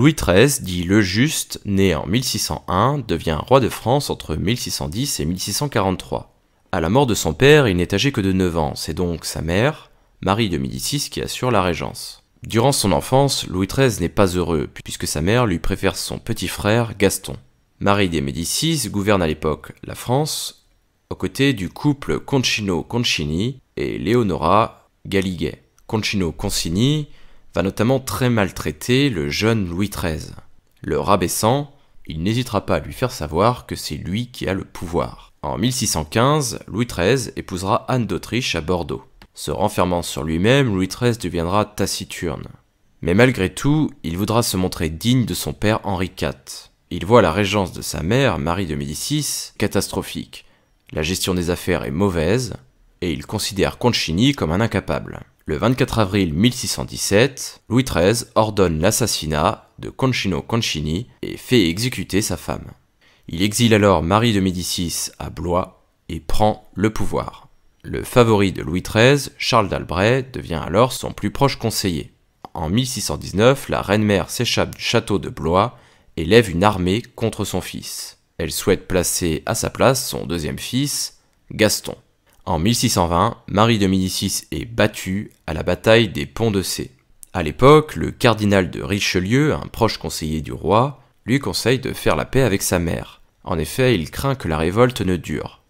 Louis XIII, dit le Juste, né en 1601, devient roi de France entre 1610 et 1643. À la mort de son père, il n'est âgé que de 9 ans, c'est donc sa mère, Marie de Médicis, qui assure la régence. Durant son enfance, Louis XIII n'est pas heureux, puisque sa mère lui préfère son petit frère Gaston. Marie de Médicis gouverne à l'époque la France, aux côtés du couple Concino-Concini et Leonora Galiguet. Concino-Concini va notamment très maltraiter le jeune Louis XIII. Le rabaissant, il n'hésitera pas à lui faire savoir que c'est lui qui a le pouvoir. En 1615, Louis XIII épousera Anne d'Autriche à Bordeaux. Se renfermant sur lui-même, Louis XIII deviendra taciturne. Mais malgré tout, il voudra se montrer digne de son père Henri IV. Il voit la régence de sa mère, Marie de Médicis, catastrophique. La gestion des affaires est mauvaise, et il considère Concini comme un incapable. Le 24 avril 1617, Louis XIII ordonne l'assassinat de Concino-Concini et fait exécuter sa femme. Il exile alors Marie de Médicis à Blois et prend le pouvoir. Le favori de Louis XIII, Charles d'Albret, devient alors son plus proche conseiller. En 1619, la reine-mère s'échappe du château de Blois et lève une armée contre son fils. Elle souhaite placer à sa place son deuxième fils, Gaston. En 1620, Marie de Médicis est battue à la bataille des Ponts-de-Cé. À l'époque, le cardinal de Richelieu, un proche conseiller du roi, lui conseille de faire la paix avec sa mère. En effet, il craint que la révolte ne dure.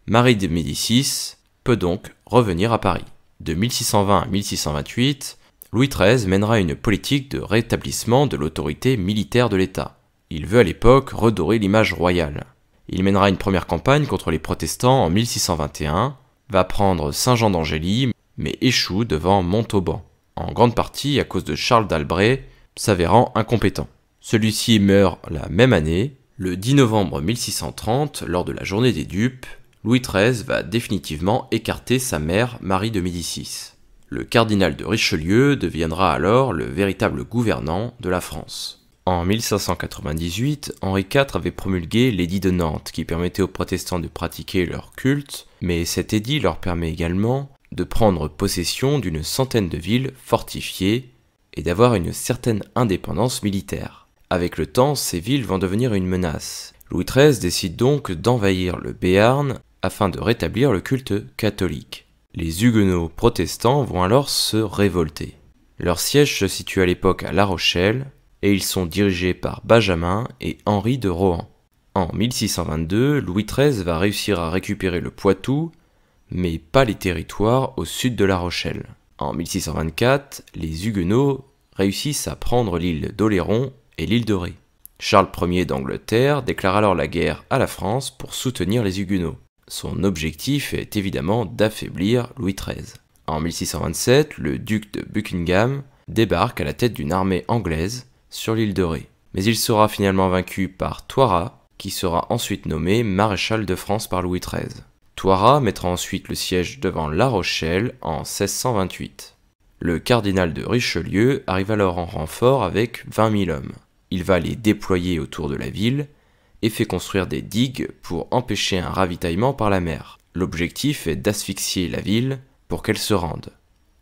Marie de Médicis peut donc revenir à Paris. De 1620 à 1628, Louis XIII mènera une politique de rétablissement de l'autorité militaire de l'État. Il veut à l'époque redorer l'image royale. Il mènera une première campagne contre les protestants en 1621, va prendre Saint-Jean-d'Angély, mais échoue devant Montauban, en grande partie à cause de Charles d'Albret, s'avérant incompétent. Celui-ci meurt la même année. Le 10 novembre 1630, lors de la journée des dupes, Louis XIII va définitivement écarter sa mère Marie de Médicis. Le cardinal de Richelieu deviendra alors le véritable gouvernant de la France. En 1598, Henri IV avait promulgué l'édit de Nantes qui permettait aux protestants de pratiquer leur culte, mais cet édit leur permet également de prendre possession d'une centaine de villes fortifiées et d'avoir une certaine indépendance militaire. Avec le temps, ces villes vont devenir une menace. Louis XIII décide donc d'envahir le Béarn afin de rétablir le culte catholique. Les Huguenots protestants vont alors se révolter. Leur siège se situe à l'époque à La Rochelle, et ils sont dirigés par Benjamin et Henri de Rohan. En 1622, Louis XIII va réussir à récupérer le Poitou, mais pas les territoires au sud de La Rochelle. En 1624, les Huguenots réussissent à prendre l'île d'Oléron et l'île de Ré. Charles Ier d'Angleterre déclare alors la guerre à la France pour soutenir les Huguenots. Son objectif est évidemment d'affaiblir Louis XIII. En 1627, le duc de Buckingham débarque à la tête d'une armée anglaise sur l'île de Ré. Mais il sera finalement vaincu par Thoiras, qui sera ensuite nommé maréchal de France par Louis XIII. Thoiras mettra ensuite le siège devant La Rochelle en 1628. Le cardinal de Richelieu arrive alors en renfort avec 20 000 hommes. Il va les déployer autour de la ville et fait construire des digues pour empêcher un ravitaillement par la mer. L'objectif est d'asphyxier la ville pour qu'elle se rende.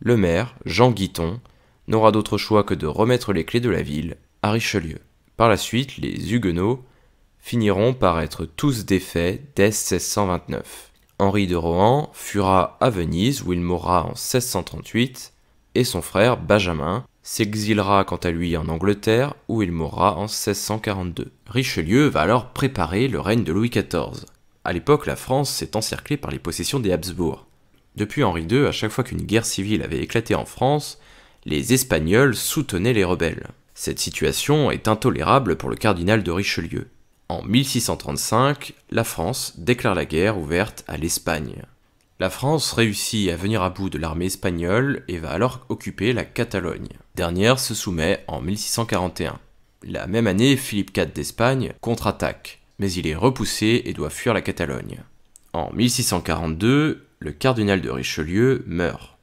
Le maire, Jean Guiton, n'aura d'autre choix que de remettre les clés de la ville à Richelieu. Par la suite, les Huguenots finiront par être tous défaits dès 1629. Henri de Rohan fuira à Venise où il mourra en 1638 et son frère Benjamin s'exilera quant à lui en Angleterre où il mourra en 1642. Richelieu va alors préparer le règne de Louis XIV. À l'époque, la France est encerclée par les possessions des Habsbourg. Depuis Henri II, à chaque fois qu'une guerre civile avait éclaté en France, les Espagnols soutenaient les rebelles. Cette situation est intolérable pour le cardinal de Richelieu. En 1635, la France déclare la guerre ouverte à l'Espagne. La France réussit à venir à bout de l'armée espagnole et va alors occuper la Catalogne. Dernière se soumet en 1641. La même année, Philippe IV d'Espagne contre-attaque, mais il est repoussé et doit fuir la Catalogne. En 1642, le cardinal de Richelieu meurt.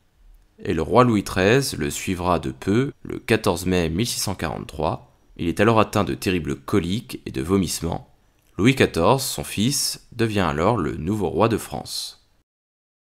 Et le roi Louis XIII le suivra de peu le 14 mai 1643. Il est alors atteint de terribles coliques et de vomissements. Louis XIV, son fils, devient alors le nouveau roi de France.